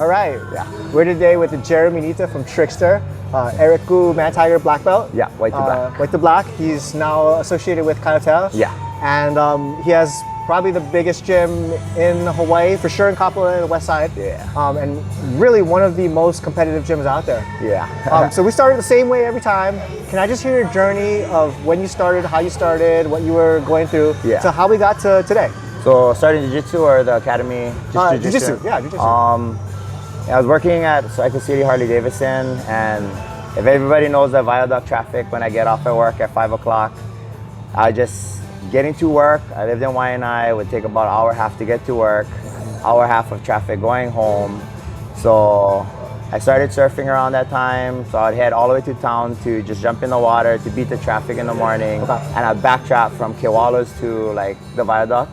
All right. Yeah. We're today with the Jeremy Nitta from Trxtr. Eric Gu, Man Tiger black belt. Yeah, white to black. White to black. He's now associated with Kaitel. Yeah. And he has probably the biggest gym in Hawaii, for sure in Kapolei, the west side. Yeah. And really one of the most competitive gyms out there. Yeah. So we started the same way every time. Can I just hear your journey of when you started, how you started, what you were going through, to how we got to today? So starting Jiu-Jitsu or the academy? Jiu-Jitsu, yeah, Jiu-Jitsu. I was working at Cycle City Harley Davidson, and if everybody knows the viaduct traffic when I get off at work at 5 o'clock, I just getting to work. I lived in Waianae, it would take about an hour and a half to get to work, hour and a half of traffic going home. So I started surfing around that time, so I'd head all the way to town to just jump in the water to beat the traffic in the morning, and I'd backtrack from Kewalas to like the viaduct.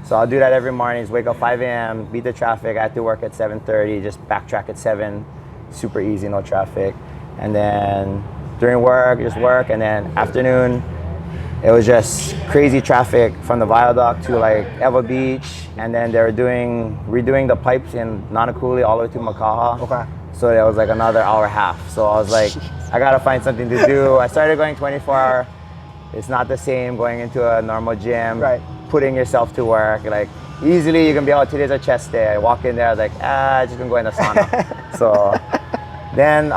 So I'll do that every morning, just wake up 5 a.m., beat the traffic. I had to work at 7:30, just backtrack at 7, super easy, no traffic. And then during work, just work, and then afternoon, it was just crazy traffic from the viaduct to like Eva Beach, and then they were redoing the pipes in Nanakuli all the way to Makaha. Okay. So that was like another hour and a half. So I was like, I gotta find something to do. I started going 24-hour. It's not the same going into a normal gym. Right. Putting yourself to work, like easily you can be, oh, today's a chest day. I walk in there, I was like, just gonna go in the sauna. So then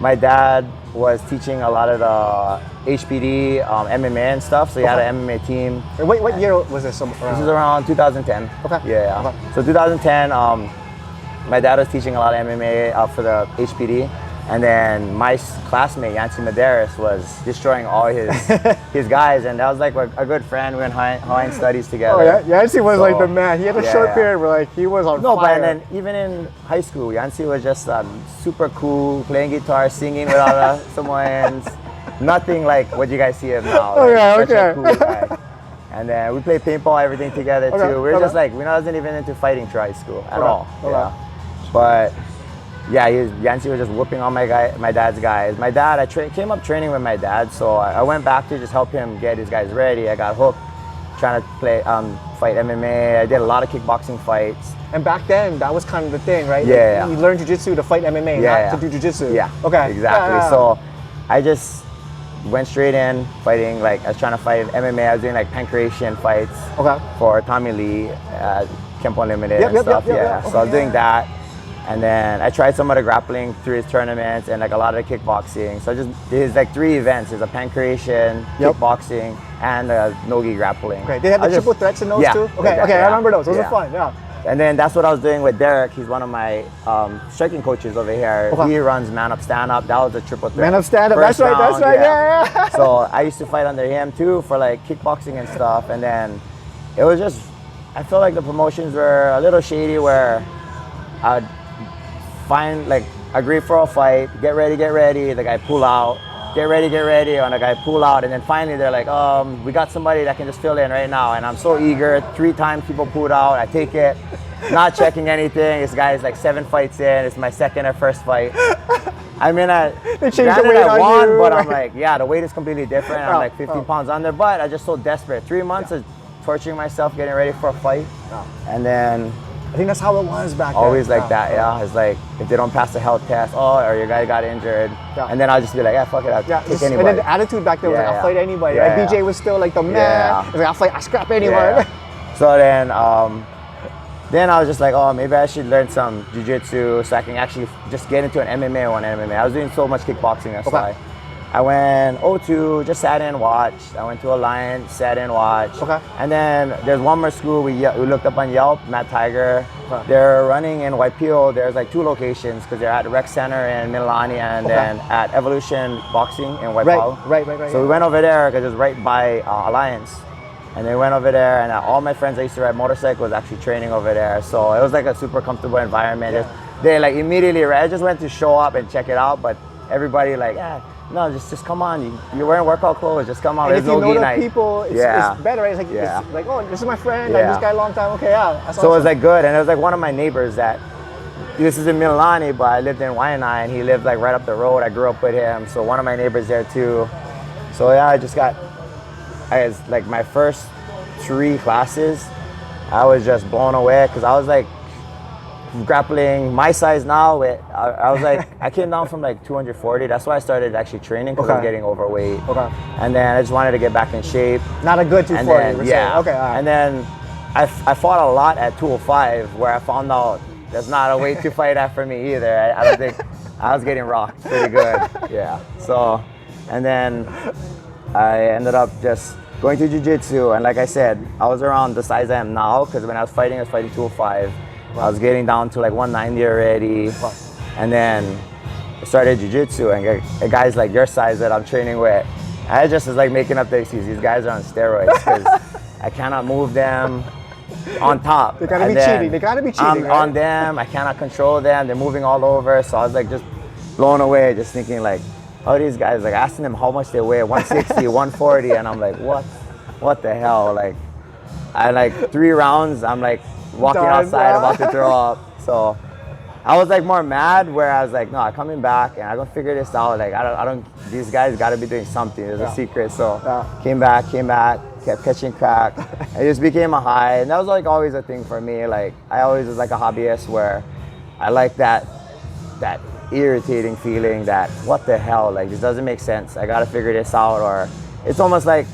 my dad was teaching a lot of the HPD, MMA and stuff, so he had an MMA team. Wait, what year was this? This is around 2010. Okay. Yeah. Okay. So 2010, my dad was teaching a lot of MMA for the HPD. And then my classmate, Yancy Medeiros, was destroying all his guys, and that was like a good friend. We were in Hawaiian studies together. Oh yeah, Yancy was like the man. He had a short period where like he was on fire. But then even in high school, Yancy was just super cool, playing guitar, singing with all the Samoans. Nothing like what you guys see him now. Like, such a cool guy. And then we played paintball, everything together too. We were just like, we wasn't even into fighting through high school at all. Yeah. But yeah, Yancy was just whooping on my dad's guys. My dad, I came up training with my dad, so I went back to just help him get his guys ready. I got hooked trying to fight MMA. I did a lot of kickboxing fights. And back then, that was kind of the thing, right? Yeah. You learned Jiu-Jitsu to fight MMA, not to do Jiu-Jitsu. Yeah. Okay. Exactly. Yeah. So I just went straight in fighting. Like I was trying to fight MMA. I was doing like pancreation fights for Tommy Lee at Kempo Unlimited and stuff. So I was doing that. And then I tried some of the grappling through his tournaments and like a lot of the kickboxing. So I just did like 3 events. There's a pancreation, kickboxing, and no-gi grappling. Okay, they had the triple threats in those too? Okay, I remember those. Those were fun, And then that's what I was doing with Derek. He's one of my striking coaches over here. He runs Man Up, Stand Up. That was a triple threat. Man Up, Stand Up, that's right, yeah. So I used to fight under him too for like kickboxing and stuff. And then it was just, I feel like the promotions were a little shady where I'd agree for a fight, get ready, the guy pull out, get ready, and the guy pull out, and then finally they're like, we got somebody that can just fill in right now, and I'm so eager, 3 times people pulled out, I take it, not checking anything, this guy's like 7 fights in, it's my second or first fight. I mean, I won, but I'm like, the weight is completely different, I'm like 15 pounds under, but I'm just so desperate, 3 months of torturing myself, getting ready for a fight, and then I think that's how it was back then. Always like that, It's like, if they don't pass the health test, or your guy got injured, and then I'll just be like, fuck it, I'll take anybody. And then the attitude back then was like, I'll fight anybody, right? BJ was still like the man. It was like, I'll scrap anyone. So then I was just like, maybe I should learn some Jiu-Jitsu so I can actually just get into an MMA or an MMA. I was doing so much kickboxing, that's why. I went O2, just sat in, watched. I went to Alliance, sat in, watched. And then there's one more school we looked up on Yelp, Mad Tiger. They're running in Waipio. There's like 2 locations because they're at the Rec Center in Mililani and then at Evolution Boxing in Waipio. Right. So we went over there because it's right by Alliance. And they went over there, and all my friends I used to ride motorcycles actually training over there. So it was like a super comfortable environment. They like immediately, I just went to show up and check it out, but everybody like, no, just come on. You're wearing workout clothes. Just come on. And if you know the people, it's better, right? It's like, oh, this is my friend. Like this guy a long time. Okay, That's so it was like good, and it was like one of my neighbors that. This is in Mililani, but I lived in Waianae, and he lived like right up the road. I grew up with him, so one of my neighbors there too. So I was like my first 3 classes, I was just blown away because I was like grappling my size now. I was like, I came down from like 240. That's why I started actually training, because I was getting overweight. Okay. And then I just wanted to get back in shape. Not a good 240. And then, we're yeah. saying. Okay. All right. And then I fought a lot at 205, where I found out there's not a weight to fight at for me either. I don't think I was getting rocked pretty good. Yeah. So, and then I ended up just going to Jiu-Jitsu, and like I said, I was around the size I am now, because when I was fighting 205. I was getting down to like 190 already. And then I started Jiu-Jitsu, and guys like your size that I'm training with, I just was like making up the excuse. These guys are on steroids, because I cannot move them on top. They gotta be cheating. They gotta be cheating. I'm right? on them. I cannot control them. They're moving all over. So I was like just blown away, just thinking like, oh, these guys, like asking them how much they weigh, 160, 140, and I'm like, what the hell? Like, I like 3 rounds, I'm like walking outside, about to throw up. So I was like more mad, where I was like, no, I'm coming back and I'm gonna figure this out. Like, I don't, these guys gotta be doing something. There's a secret. So came back, kept catching crack. It just became a high. And that was like always a thing for me. Like, I always was like a hobbyist, where I like that irritating feeling that, what the hell, like this doesn't make sense. I gotta figure this out. Or it's almost like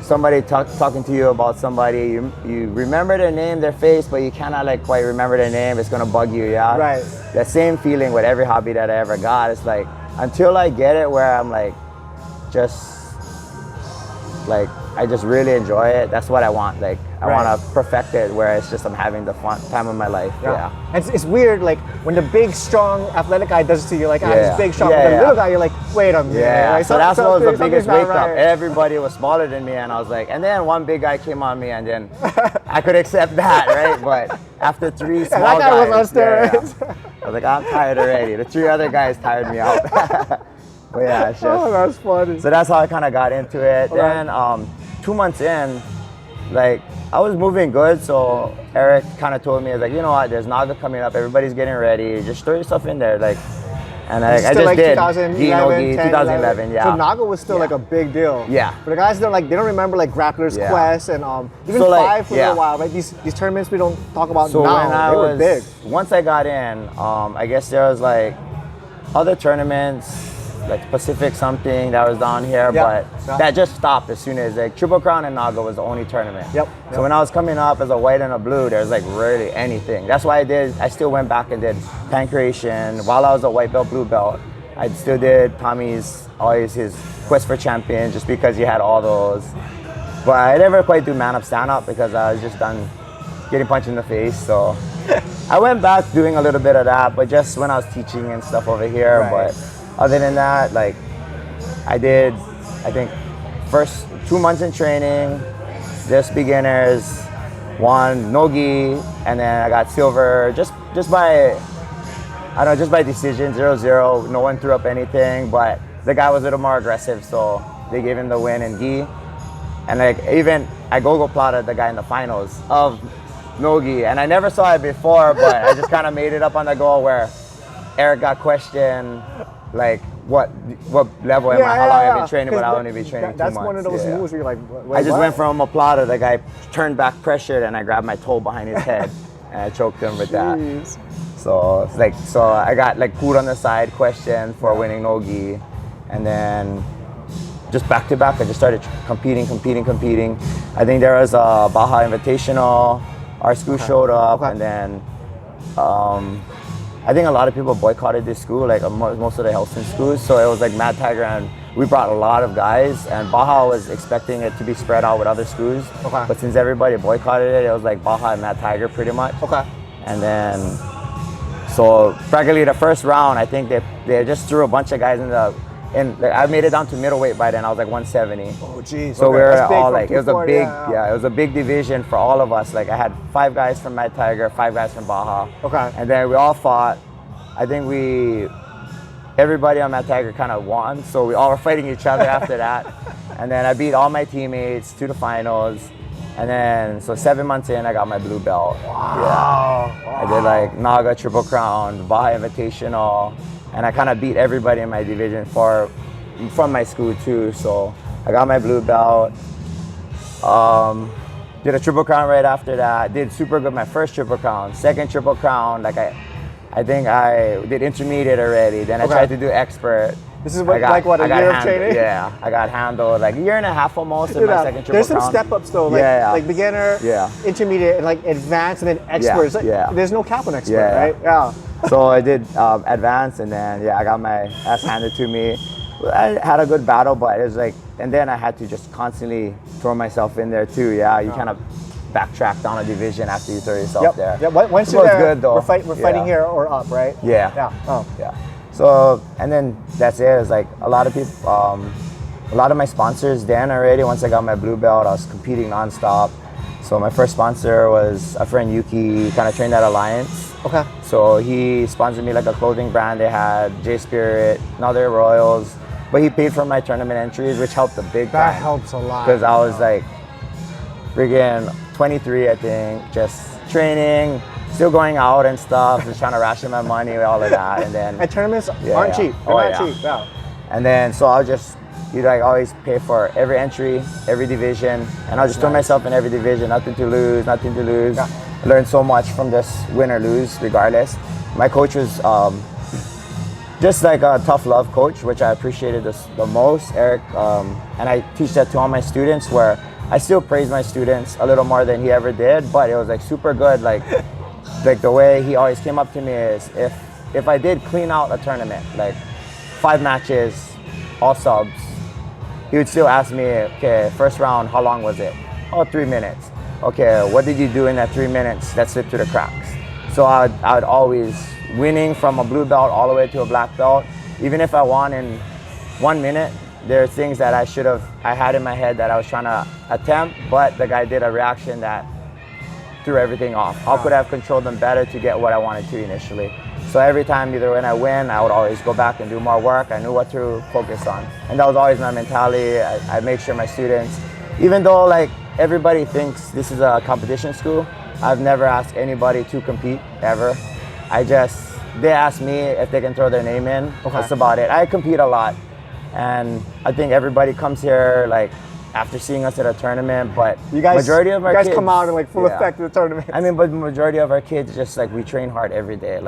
somebody talking to you about somebody, you remember their name, their face, but you cannot like quite remember their name. It's gonna bug you, yeah? Right. That same feeling with every hobby that I ever got. It's like, until I get it where I'm like, I just really enjoy it. That's what I want. Like, I want to perfect it, where it's just I'm having the fun time of my life. Yeah. It's weird, like when the big, strong, athletic guy does it to you, like, this big, strong. Yeah, But the little guy, you're like, wait a minute. Yeah. Like, So that's what was the biggest wake up. Right. Everybody was smaller than me, and I was like, and then one big guy came on me, and then I could accept that, right? But after 3 small that guy guys, was on steroids. I was like, I'm tired already. The 3 other guys tired me out. But yeah, it's just. Oh, that's funny. So that's how I kind of got into it. Then 2 months in, like, I was moving good, so Eric kind of told me, like, you know what, there's Naga coming up, everybody's getting ready, just throw yourself in there, like, and I just like did. 2011, 2011, yeah. So Naga was still like a big deal. Yeah. But the guys don't like, they don't remember like Grappler's Quest and even So, like, Five for a little while, right? These tournaments we don't talk about So now, when I they were big. Once I got in, I guess there was like other tournaments, like Pacific something that was down here, but that just stopped as soon as like Triple Crown and Naga was the only tournament. So when I was coming up as a white and a blue, there's like rarely anything. That's why I still went back and did Pancration while I was a white belt, blue belt. I still did Tommy's, always his Quest for Champion, just because you had all those. But I never quite do man up, stand up, because I was just done getting punched in the face. So I went back doing a little bit of that, but just when I was teaching and stuff over here. But other than that, like, I did, I think, first 2 months in training, just beginners, won no-gi, and then I got silver just by, I don't know, just by decision, 0-0. No one threw up anything, but the guy was a little more aggressive, so they gave him the win in gi. And like, even I go plotted the guy in the finals of no-gi, and I never saw it before, but I just kind of made it up on the go, where Eric got questioned, like, what level am I? How long have I been training? But I'll only be training 2 months. That's one of those moves where you're like, wait, I just went from a plotter. The guy turned back, pressured, and I grabbed my toe behind his head, and I choked him with that. So it's like, so I got like put on the side question for winning no-gi, and then just back to back, I just started competing. I think there was a Baja Invitational. Our school showed up, and then. I think a lot of people boycotted this school, like most of the Helston schools. So it was like Mad Tiger, and we brought a lot of guys. And Baja was expecting it to be spread out with other schools. But since everybody boycotted it, it was like Baja and Mad Tiger pretty much. And then, so practically the first round, I think they just threw a bunch of guys in the, and like, I made it down to middleweight by then. I was like 170. Oh, geez. So we were all like, it was a big, it was a big division for all of us. Like, I had 5 guys from Mad Tiger, 5 guys from Baja. And then we all fought. I think everybody on Mad Tiger kind of won. So we all were fighting each other after that. And then I beat all my teammates to the finals. And then, so 7 months in, I got my blue belt. I did like Naga, Triple Crown, Baja Invitational. And I kind of beat everybody in my division from my school too. So I got my blue belt. Did a Triple Crown right after that. Did super good my first Triple Crown. Second Triple Crown, like I think I did intermediate already. Then I tried to do expert. This is what, like what, a year of training? Yeah, I got handled like a year and a half almost in my second Triple There's Crown. some step ups though, like, like beginner, intermediate, and like advanced, and then expert. There's no cap on expert, right? Yeah. So I did advanced, and then I got my ass handed to me. I had a good battle, but it was like, and then I had to just constantly throw myself in there too. Yeah, you kind of backtrack down a division after you throw yourself there. Yeah, once you're there, good, though. We're fighting here or up, right? Yeah. Yeah. Oh. Yeah. So, and then that's it. It's like a lot of people, a lot of my sponsors then already, once I got my blue belt, I was competing nonstop. So my first sponsor was a friend, Yuki, kind of trained at Alliance. Okay. So he sponsored me like a clothing brand. They had J Spirit, now they're Royals. But he paid for my tournament entries, which helped a big time. That helps a lot. Because I was like, friggin' 23, I think, just training, still going out and stuff, just trying to ration my money, all of that. And then and tournaments aren't cheap. They're not cheap. Yeah. And then so I'll just, like always pay for every entry, every division, and I'll just throw myself in every division, nothing to lose, nothing to lose. Yeah. Learn so much from this, win or lose, regardless. My coach was just like a tough love coach, which I appreciated the most, Eric. And I teach that to all my students, where I still praise my students a little more than he ever did, but it was like super good. Like the way he always came up to me is if I did clean out a tournament, like 5 matches, all subs, he would still ask me, okay, first round, how long was it? Oh, 3 minutes. Okay, what did you do in that 3 minutes that slipped through the cracks? So I would always, winning from a blue belt all the way to a black belt, even if I won in 1 minute, there are things that I had in my head that I was trying to attempt, but the guy did a reaction that threw everything off. How could I have controlled them better to get what I wanted to initially? So every time, either when I win, I would always go back and do more work. I knew what to focus on. And that was always my mentality. I make sure my students, even though like everybody thinks this is a competition school, I've never asked anybody to compete, ever. They ask me if they can throw their name in. Okay. That's about it. I compete a lot. And I think everybody comes here like after seeing us at a tournament, but majority of our kids come out in like full effect of the tournament. I mean, but the majority of our kids just like we train hard every day.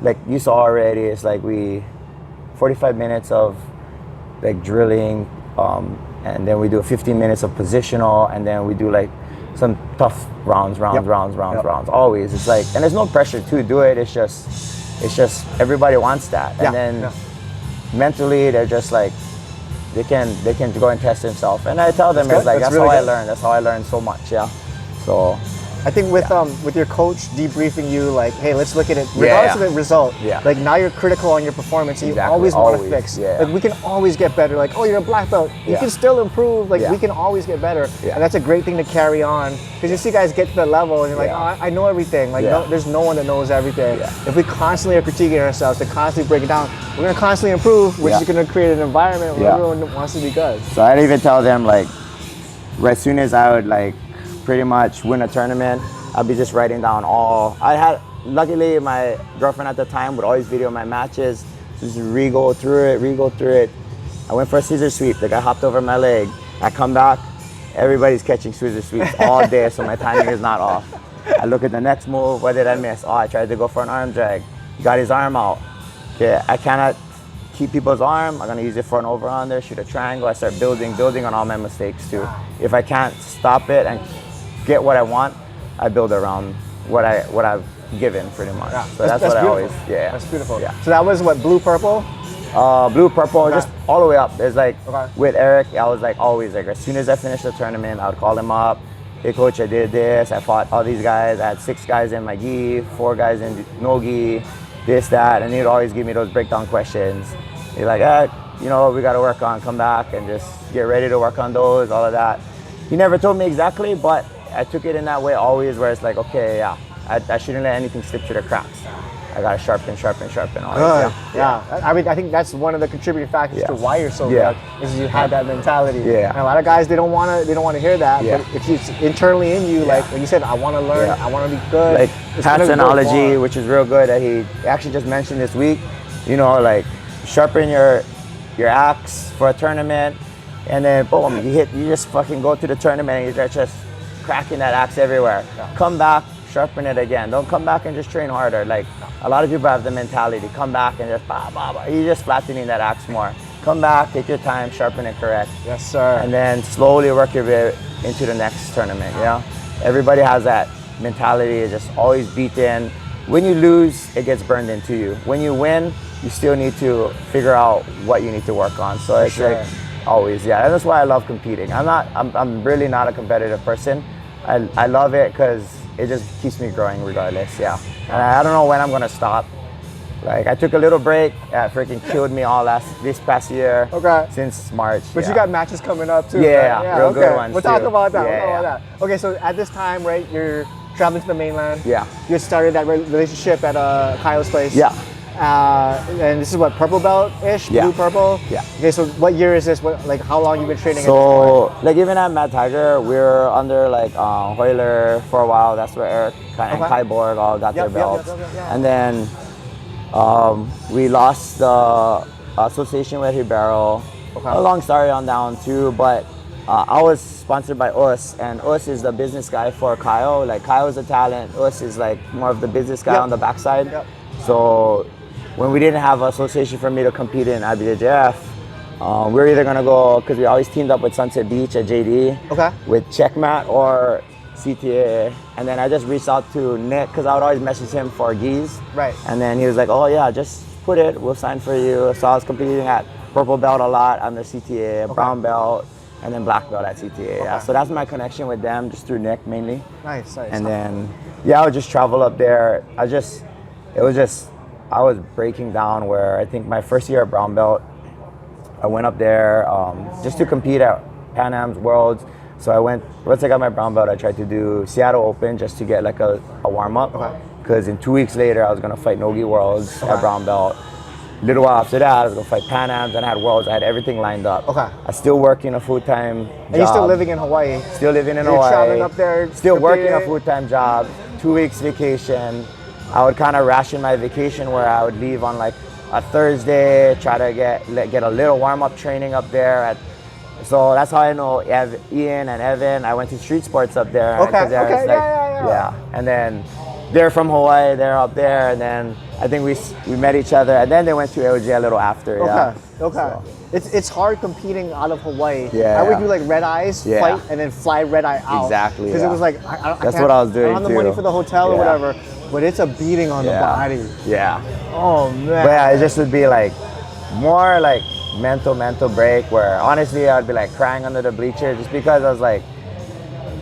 Like you saw already, it's like 45 minutes of like drilling, and then we do 15 minutes of positional, and then we do like some tough rounds, always. It's like, and there's no pressure to do it. It's just everybody wants that. And then mentally they're just like, they can go and test themselves. And I tell them, it's like, that's really how I learned. That's how I learned so much, So I think with your coach debriefing you, like, hey, let's look at it regardless of the result. Like now you're critical on your performance, and you always want to fix. Like we can always get better. Like, oh, you're a black belt, you can still improve. Like we can always get better, and that's a great thing to carry on, because you see guys get to that level and you're like, oh, I know everything. Like there's no one that knows everything. If we constantly are critiquing ourselves, to constantly break it down, we're gonna constantly improve, which is gonna create an environment where everyone wants to be good. So I'd even tell them, like, as soon as I would like pretty much win a tournament, I'd be just writing down luckily my girlfriend at the time would always video my matches, just re-go through it. I went for a scissor sweep, the guy hopped over my leg. I come back, everybody's catching scissor sweeps all day, so my timing is not off. I look at the next move, what did I miss? Oh, I tried to go for an arm drag, got his arm out. Okay, I cannot keep people's arm, I'm gonna use it for an over-under, shoot a triangle. I start building on all my mistakes too. If I can't stop it and get what I want, I build around what I've given, pretty much. So that's what beautiful. I always, That's beautiful. So that was what, blue, purple? Blue, purple, just all the way up. There's like, with Eric, I was like always like, as soon as I finished the tournament, I would call him up. Hey coach, I did this, I fought all these guys, I had 6 guys in my gi, 4 guys in no gi, this, that, and he'd always give me those breakdown questions. He's like, you know what we gotta work on, come back and just get ready to work on those, all of that. He never told me exactly, but I took it in that way always, where it's like, okay, I shouldn't let anything slip through the cracks. I gotta sharpen always. I mean, I think that's one of the contributing factors to why you're so good, is you had that mentality. And a lot of guys, they don't want to hear that, but if it's internally in you, like you said, I want to learn, I want to be good. Like Pat's analogy, which is real good, that he actually just mentioned this week, you know, like sharpen your axe for a tournament, and then boom, you just fucking go to the tournament and you're just cracking that axe everywhere. Come back, sharpen it again. Don't come back and just train harder. Like a lot of people have the mentality, come back and just bah, bah, bah. You're just flattening that axe more. Come back, take your time, sharpen it correct. Yes, sir. And then slowly work your way into the next tournament, you know? Everybody has that mentality of just always beaten. When you lose, it gets burned into you. When you win, you still need to figure out what you need to work on. So it's like always, and that's why I love competing. I'm really not a competitive person. I love it because it just keeps me growing regardless, And I don't know when I'm gonna stop. Like I took a little break, it freaking killed me all this past year. Since March. But you got matches coming up too. Yeah, real good ones. We'll talk about that. Okay, so at this time, right, you're traveling to the mainland. You started that relationship at Kyle's place. And this is what, purple belt-ish? Blue purple? Okay, so what year is this? Like how long you been training? So like even at Mad Tiger, we were under like Hoyler for a while. That's where Eric and Kai Borg all got their belts. And then we lost the association with Ribeiro. A long story on that one too, but I was sponsored by Us, and Us is the business guy for Kyle. Like Kyle is the talent, Us is like more of the business guy on the backside. So when we didn't have an association for me to compete in IBJJF, we were either gonna go, because we always teamed up with Sunset Beach at JD, with Checkmat or CTA, and then I just reached out to Nick because I would always message him for gis. And then he was like, oh yeah, just put it, we'll sign for you. So I was competing at purple belt a lot on the CTA, brown belt, and then black belt at CTA. So that's my connection with them, just through Nick mainly. Nice. And then I would just travel up there. I was breaking down where I think my first year at brown belt, I went up there just to compete at Pan Am's Worlds. So once I got my brown belt, I tried to do Seattle Open just to get like a warm up. Because in 2 weeks later, I was gonna fight Nogi Worlds at brown belt. A little while after that, I was gonna fight Pan Am's, and I had Worlds. I had everything lined up. I still working a full-time job. And you're still living in Hawaii? Still living in Hawaii. You're traveling up there? Still working a full-time job, 2 weeks vacation. I would kind of ration my vacation where I would leave on like a Thursday, try to get a little warm-up training up there. So that's how I know Ian and Evan. I went to Street Sports up there. And then they're from Hawaii, they're up there, and then I think we met each other, and then they went to AOJ a little after. So. It's hard competing out of Hawaii. I would do like red eyes, fight, and then fly red eye out. Exactly. Because it was like, that's what I was doing. I don't have the money for the hotel or whatever, but it's a beating on the body. Oh man. But it just would be like more like mental break where honestly I'd be like crying under the bleacher just because I was like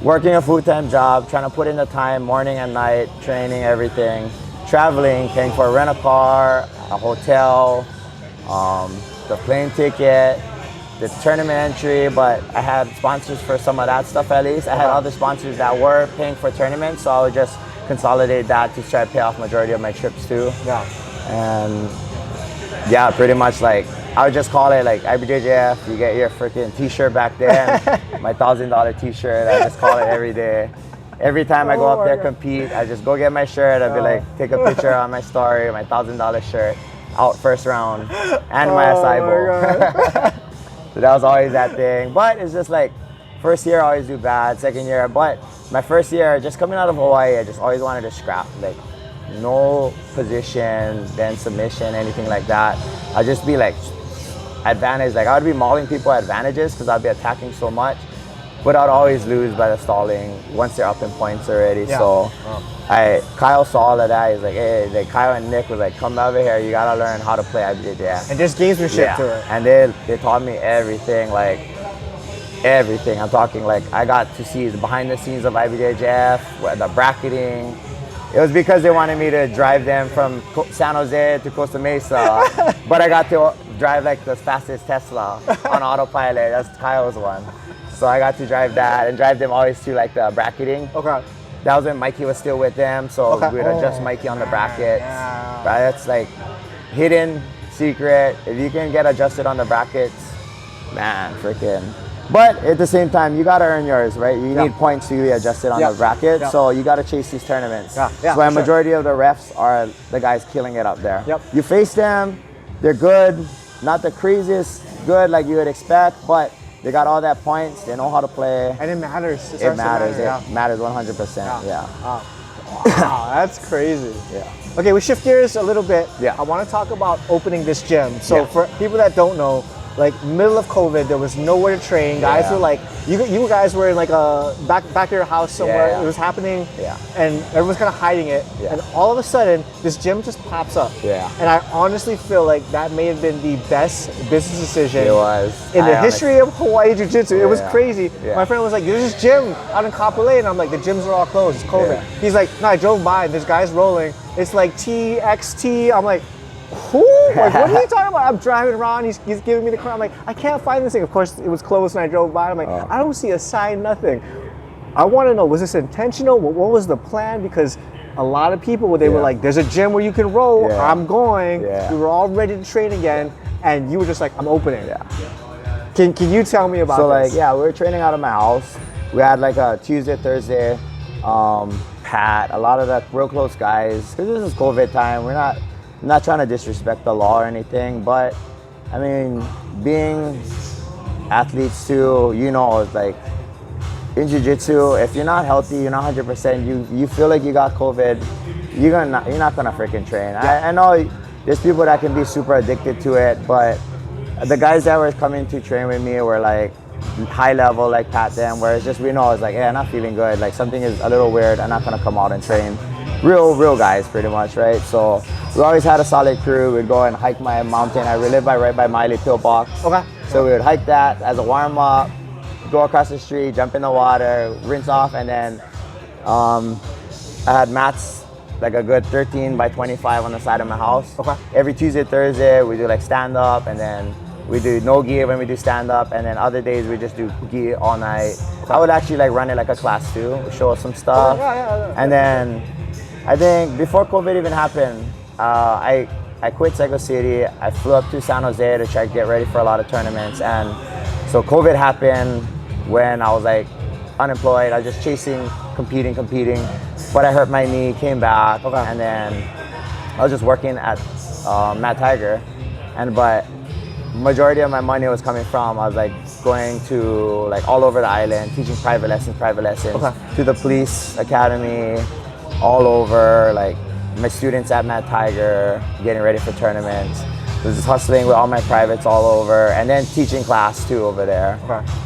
working a full-time job, trying to put in the time morning and night, training, everything, traveling, paying for a rental-car, a hotel, the plane ticket, the tournament entry, but I had sponsors for some of that stuff at least. I had other sponsors that were paying for tournaments, so I would just consolidate that to try to pay off majority of my trips too. And pretty much like I would just call it like IBJJF, you get your freaking t-shirt back then, my $1,000 t-shirt, I just call it every day. Every time I go up there compete, I just go get my shirt, I'd be like, take a picture on my story, my $1,000 shirt, out first round, and my acai bowl. So that was always that thing. But it's just like, first year I always do bad, second year, but my first year, just coming out of Hawaii, I just always wanted to scrap. Like, no position, then submission, anything like that. I'd just be like, advantage, like I would be mauling people at advantages because I'd be attacking so much, but I'd always lose by the stalling once they're up in points already. So Kyle saw all of that. He's like, hey, like Kyle and Nick was like, come over here, you gotta learn how to play IBJJF. And there's gamesmanship to it. And they taught me everything, like everything. I'm talking like I got to see the behind the scenes of IBJJF, the bracketing. It was because they wanted me to drive them from San Jose to Costa Mesa, but I got to drive like the fastest Tesla on autopilot. That's Kyle's one. So I got to drive that and drive them always to like the bracketing. That was when Mikey was still with them, so we would adjust Mikey on the brackets. Right? That's like hidden secret. If you can get adjusted on the brackets, man, freaking. But at the same time, you gotta earn yours, right? You need points to be adjusted on the bracket, so you gotta chase these tournaments. So a majority of the refs are the guys killing it up there. You face them, they're good, not the craziest good like you would expect, but They got all that points. They know how to play. And it matters. It matters. It matters 100%. Yeah. Wow, that's crazy. Yeah. Okay, we shift gears a little bit. Yeah. I want to talk about opening this gym. So for people that don't know, like middle of COVID, there was nowhere to train. Guys were like, you guys were in like a back of your house somewhere. It was happening, and everyone's kind of hiding it. And all of a sudden, this gym just pops up. And I honestly feel like that may have been the best business decision in the history of Hawaii Jiu-Jitsu. It was crazy. My friend was like, "There's this gym out in Kapolei," and I'm like, "The gyms are all closed. It's COVID." He's like, "No, I drove by and there's guys rolling. It's like TXT." I'm like, who? Like, what are you talking about? I'm driving around, he's giving me the car. I'm like, I can't find this thing. Of course, it was closed and I drove by. I'm like, I don't see a sign, nothing. I want to know, was this intentional? What was the plan? Because a lot of people, they were like, there's a gym where you can roll. I'm going. We were all ready to train again. And you were just like, I'm opening. Can you tell me about this? So like, we were training out of my house. We had like a Tuesday, Thursday, Pat, a lot of the real close guys. Because this is COVID time. I'm not trying to disrespect the law or anything, but I mean, being athletes too, you know, it's like in Jiu-Jitsu, if you're not healthy, you're not 100%, you feel like you got COVID, you're not gonna freaking train. I know there's people that can be super addicted to it, but the guys that were coming to train with me were like high level, like Pat them, where it's just, we know it's like, I'm not feeling good, like something is a little weird, I'm not gonna come out and train. Real guys pretty much, right? So we always had a solid crew. We'd go and hike my mountain. I live right by Miley Pillbox. So we would hike that as a warm up, go across the street, jump in the water, rinse off, and then I had mats, like a good 13 by 25 on the side of my house. Every Tuesday, Thursday, we do like stand up, and then we do no gi when we do stand up, and then other days we just do gi all night. I would actually like run it like a class too, show us some stuff. And then I think before COVID even happened, I quit Cycle City. I flew up to San Jose to try to get ready for a lot of tournaments. And so COVID happened when I was like unemployed. I was just chasing, competing. But I hurt my knee, came back, and then I was just working at Mad Tiger. But majority of my money was coming from, I was like going to like all over the island, teaching private lessons to the police academy, all over, like my students at Mad Tiger, getting ready for tournaments. I was just hustling with all my privates all over, and then teaching class too over there.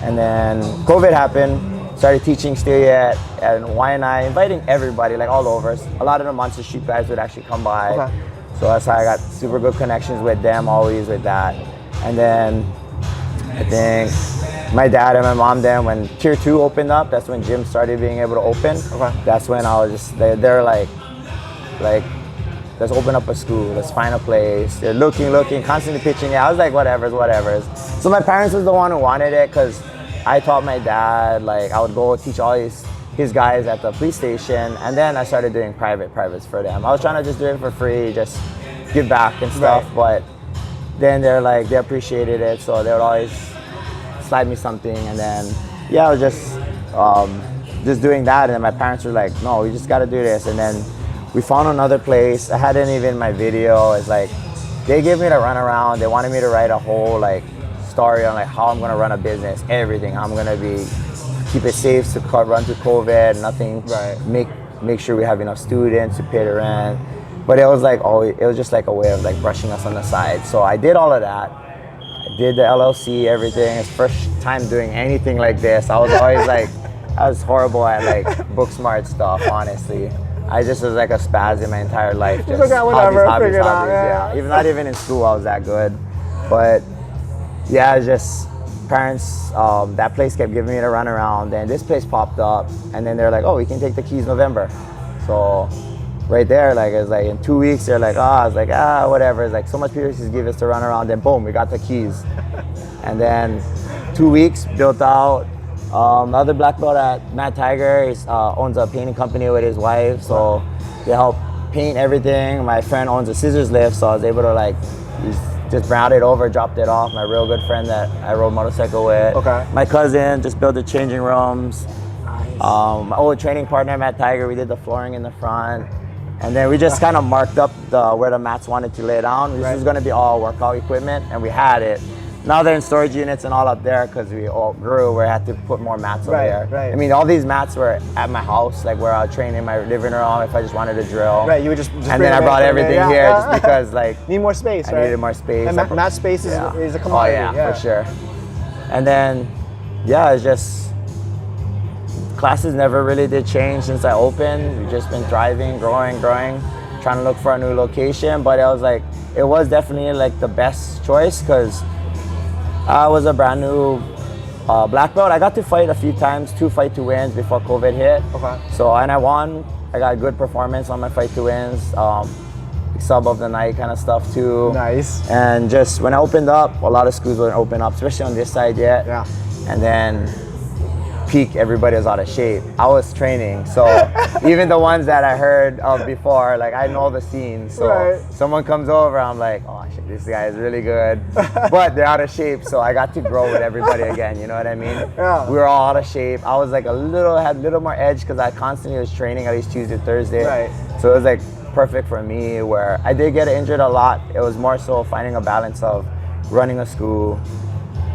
And then COVID happened, started teaching still yet, and Waianae, inviting everybody, like all over. A lot of the Monster Street guys would actually come by. So that's how I got super good connections with them, always with that. And then I think my dad and my mom then, when Tier 2 opened up, that's when gyms started being able to open. That's when I was just, they're like, let's open up a school, let's find a place. They're looking, constantly pitching it. I was like, whatever. So my parents was the one who wanted it, because I taught my dad, like I would go teach all his guys at the police station, and then I started doing privates for them. I was trying to just do it for free, just give back and stuff, but then they're like, they appreciated it, so they would always slide me something, and then I was just doing that, and then my parents were like, no, we just got to do this. And then we found another place. I hadn't even my video. It's like they gave me to run around. They wanted me to write a whole like story on like how I'm gonna run a business, everything. I'm gonna keep it safe to run through COVID, nothing. Make sure we have enough students to pay the rent. But it was like it was just like a way of like brushing us on the side. So I did all of that. I did the LLC, everything. It's first time doing anything like this. I was always like, I was horrible at like book smart stuff, honestly. I just was like a spaz in my entire life. Just hobbies. Even not even in school I was that good. But yeah, it's just parents, that place kept giving me the run around, and this place popped up, and then they're like, oh, we can take the keys November. So right there, like it's like in 2 weeks, they're like, I was like, whatever. It's like so much people just give us to run around, then boom, we got the keys. And then 2 weeks, built out. The other black belt at Mad Tiger owns a painting company with his wife, so they help paint everything. My friend owns a scissors lift, so I was able to like just round it over, dropped it off. My real good friend that I rode motorcycle with. My cousin just built the changing rooms. My old training partner at Mad Tiger, we did the flooring in the front. And then we just kind of marked up where the mats wanted to lay down. This was going to be all workout equipment, and we had it. Now they're in storage units and all up there because we all grew. We had to put more mats over there. Right. I mean, all these mats were at my house, like where I would train in my living room if I just wanted to drill. Right, you would just and then I brought everything here just because like need more space. I needed more space. And mat space is a commodity. Oh yeah, for sure. And then it's just classes never really did change since I opened. We've just been thriving, growing, trying to look for a new location. But it was definitely like the best choice because I was a brand new black belt. I got to fight a few times, 2 fight to wins before COVID hit. Okay. So, and I won. I got good performance on my fight to wins. Sub of the night kind of stuff too. Nice. And just when I opened up, a lot of schools wouldn't open up, especially on this side yet. Yeah. And then peak, everybody was out of shape. I was training, so even the ones that I heard of before, like I know the scene. So someone comes over, I'm like, oh shit, this guy is really good, but they're out of shape. So I got to grow with everybody again. You know what I mean? Yeah. We were all out of shape. I was like had a little more edge because I constantly was training at least Tuesday, Thursday. Right. So it was like perfect for me. Where I did get injured a lot. It was more so finding a balance of running a school,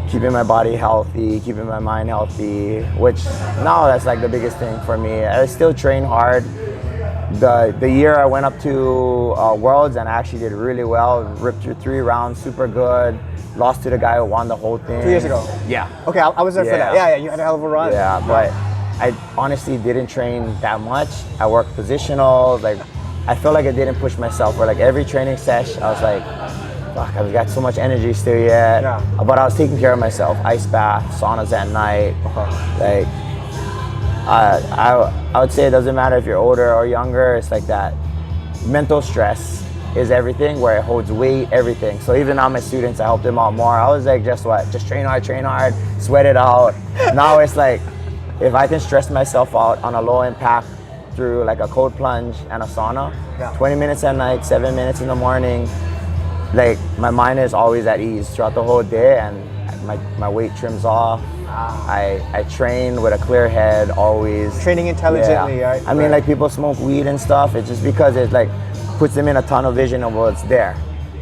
keeping my body healthy, keeping my mind healthy, which now that's like the biggest thing for me. I still train hard. The year I went up to Worlds and I actually did really well, ripped through 3 rounds, super good, lost to the guy who won the whole thing. 2 years ago? Yeah. Okay, I was there for that. Yeah, you had a hell of a run. Yeah, but I honestly didn't train that much. I worked positional, like I felt like I didn't push myself. Where like every training session, I was like, fuck, I've got so much energy still yet. Yeah. But I was taking care of myself. Ice bath, saunas at night. Like, I would say it doesn't matter if you're older or younger. It's like that mental stress is everything, where it holds weight, everything. So even now my students, I help them out more. I was like, just train hard, sweat it out. Now it's like, if I can stress myself out on a low impact through like a cold plunge and a sauna, 20 minutes at night, 7 minutes in the morning, like my mind is always at ease throughout the whole day, and my weight trims off. I train with a clear head always. Training intelligently, right? I mean, like people smoke weed and stuff. It's just because it like puts them in a tunnel vision of what's there,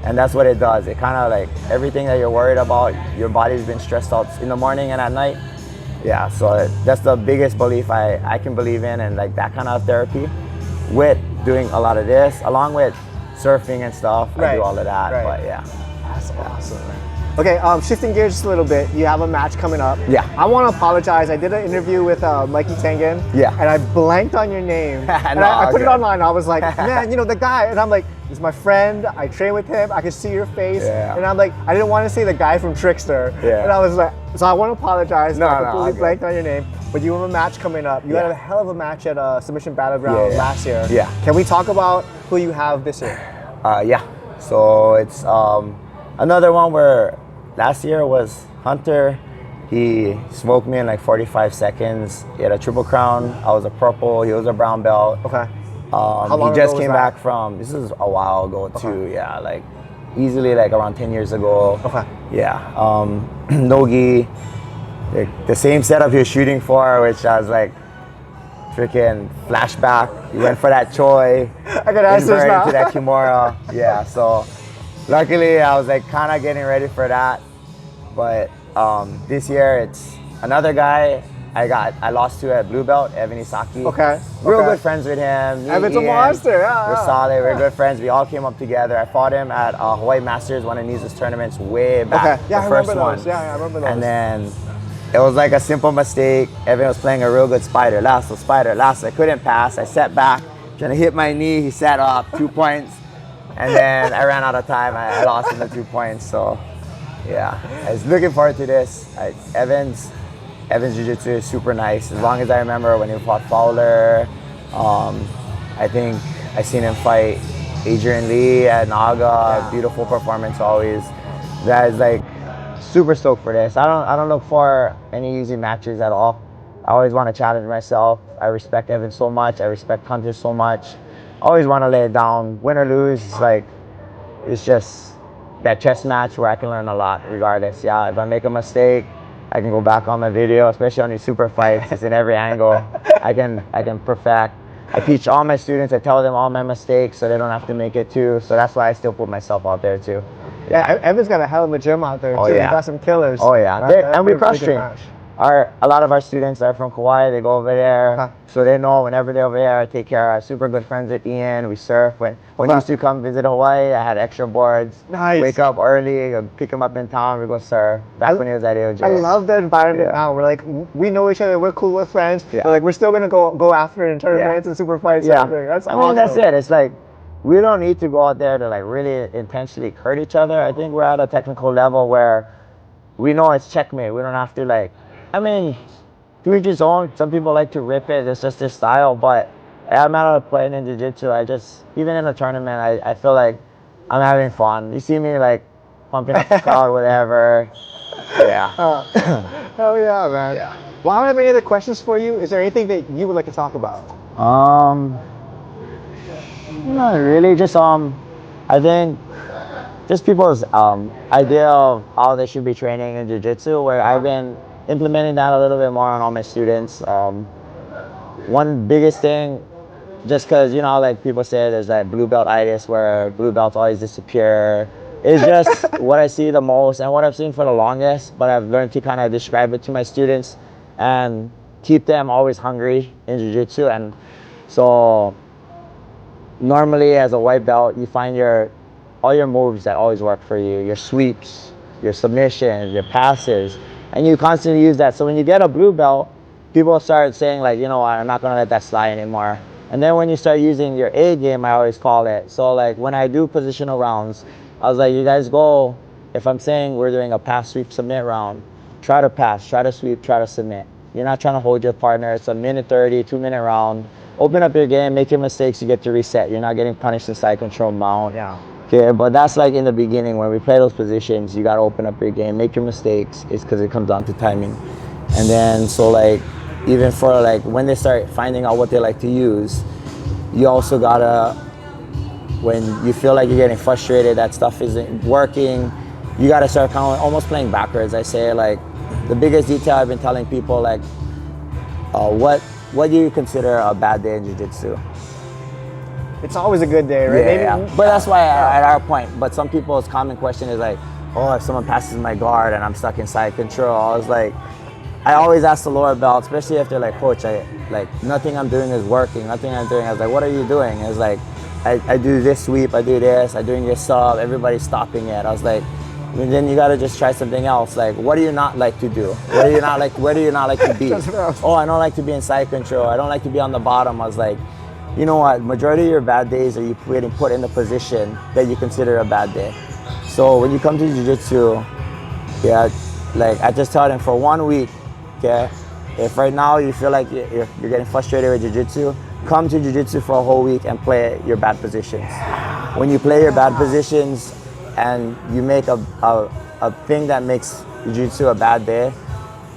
and that's what it does. It kind of like everything that you're worried about, your body's been stressed out in the morning and at night. Yeah, so that's the biggest belief I can believe in, and like that kind of therapy with doing a lot of this along with surfing and stuff. I do all of that, but yeah. That's awesome, man. Okay, shifting gears just a little bit, you have a match coming up. Yeah. I want to apologize. I did an interview with Mikey Tengen. Yeah. And I blanked on your name. And I put it online. I was like, man, you know, the guy. And I'm like, he's my friend. I train with him. I can see your face. Yeah. And I'm like, I didn't want to say the guy from Trxtr. Yeah. And I was like, so I want to apologize. No, I completely blanked on your name. But you have a match coming up. You had a hell of a match at Submission Battleground last year. Yeah. Can we talk about who you have this year? Yeah. So it's another one where last year was Hunter. He smoked me in like 45 seconds. He had a triple crown. I was a purple. He was a brown belt. Okay. How long he just came back from, this is a while ago too. Yeah, like easily like around 10 years ago. Okay. Yeah. Nogi, the same setup he was shooting for, which I was like, freaking flashback. He went for that Choi. I got answers now. To that Kimura. Yeah, so luckily I was like kind of getting ready for that. But this year it's another guy I lost to at Blue Belt, Evan Isaki. Okay. Real good friends with him. Evan's a monster, We're solid, we're good friends. We all came up together. I fought him at Hawaii Masters, one of Nitta's tournaments way back. Okay. Yeah, the first one. Yeah, I remember those. And then it was like a simple mistake. Evan was playing a real good spider lasso. I couldn't pass. I sat back, trying to hit my knee. He sat up, 2 points. And then I ran out of time. I lost in the 2 points. So, yeah. I was looking forward to this. Evan's Jiu-Jitsu is super nice. As long as I remember when he fought Fowler, I think I seen him fight Adrian Lee at Naga. Beautiful performance always. That is like super stoked for this. I don't look for any easy matches at all. I always want to challenge myself. I respect Evan so much. I respect Hunter so much. I always want to lay it down. Win or lose, it's just that chess match where I can learn a lot regardless. Yeah, if I make a mistake, I can go back on my video, especially on these super fights. It's in every angle. I can perfect. I teach all my students. I tell them all my mistakes so they don't have to make it too. So that's why I still put myself out there too. Yeah, Evan's got a hell of a gym out there too. He's got some killers. Oh yeah, and we cross train. A lot of our students are from Kauai. They go over there, so they know whenever they're over there, I take care. I'm super good friends with Ian. We surf. When he used to come visit Hawaii, I had extra boards. Nice. Wake up early, pick him up in town. We go surf. Back when he was at AOJ. I love the environment now. We're like, we know each other. We're cool with friends. But like, we're still gonna go after it in tournaments and super fights. Yeah, that's I awesome. mean, that's it. It's like we don't need to go out there to like really intensely hurt each other. I think we're at a technical level where we know it's checkmate. We don't have to like. I mean. To each his own. Some people like to rip it. It's just their style. But I'm out of playing in jiu-jitsu. Even in a tournament, I feel like I'm having fun. You see me like pumping up the crowd, whatever. Yeah. Hell yeah, man. Yeah. Well, I don't have any other questions for you. Is there anything that you would like to talk about? Not really. Just I think just people's idea of how they should be training in jiu-jitsu, where I've been implementing that a little bit more on all my students. One biggest thing, just because, you know, like people say there's that blue belt-itis where blue belts always disappear. It's just what I see the most and what I've seen for the longest, but I've learned to kind of describe it to my students and keep them always hungry in jiu-jitsu. And so normally as a white belt, you find all your moves that always work for you, your sweeps, your submissions, your passes, and you constantly use that. So when you get a blue belt, people start saying like, you know what, I'm not gonna let that slide anymore. And then when you start using your A game, I always call it. So like when I do positional rounds, I was like, you guys go, if I'm saying we're doing a pass, sweep, submit round, try to pass, try to sweep, try to submit. You're not trying to hold your partner. It's a minute 30, 2-minute round. Open up your game, make your mistakes, you get to reset. You're not getting punished in side control mount. Yeah. Okay, but that's like in the beginning when we play those positions, you gotta open up your game, make your mistakes. It's because it comes down to timing. And then so like even for like when they start finding out what they like to use, you also gotta, when you feel like you're getting frustrated, that stuff isn't working, you gotta start kind of almost playing backwards. I say like the biggest detail I've been telling people like, what do you consider a bad day in jiu-jitsu? It's always a good day, right? Yeah. But that's why at our point, but some people's common question is like, oh, if someone passes my guard and I'm stuck in side control, I was like, I always ask the lower belt, especially if they're like, coach, nothing I'm doing is working, nothing I'm doing. I was like, what are you doing? It's like, I do this sweep, I do this, I'm doing your sub, everybody's stopping it. I was like, and then you gotta just try something else. Like, what do you not like to do? What do you not like, where do you not like to be? Oh, I don't like to be in side control. I don't like to be on the bottom. I was like, you know what, majority of your bad days are you getting put in the position that you consider a bad day. So when you come to jiu-jitsu, yeah, like I just tell them for 1 week, okay, if right now you feel like you're getting frustrated with jiu-jitsu, come to jiu-jitsu for a whole week and play your bad positions. When you play your bad positions and you make a thing that makes jiu-jitsu a bad day,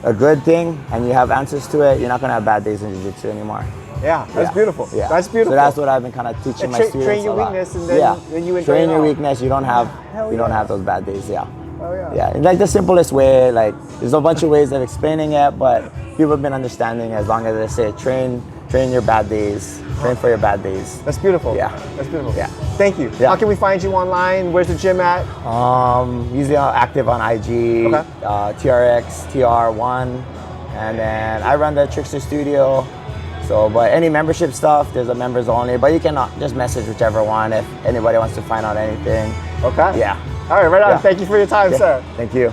a good thing, and you have answers to it, you're not gonna have bad days in jiu-jitsu anymore. Yeah, that's beautiful. Yeah. That's beautiful. So that's what I've been kind of teaching my students. Train your weakness and then you enjoy train your it all. weakness. You don't have don't have those bad days. Yeah. Oh yeah. Yeah, like the simplest way. Like there's a bunch of ways of explaining it, but people have been understanding as long as they say train your bad days, train for your bad days. That's beautiful. Yeah. That's beautiful. Yeah. Thank you. Yeah. How can we find you online? Where's the gym at? Usually I'm active on IG, TRX, TR1, and then I run the Trxtr studio. So, but any membership stuff, there's a members only, but you can just message whichever one if anybody wants to find out anything. Okay. Yeah. All right, right on. Yeah. Thank you for your time, sir. Thank you.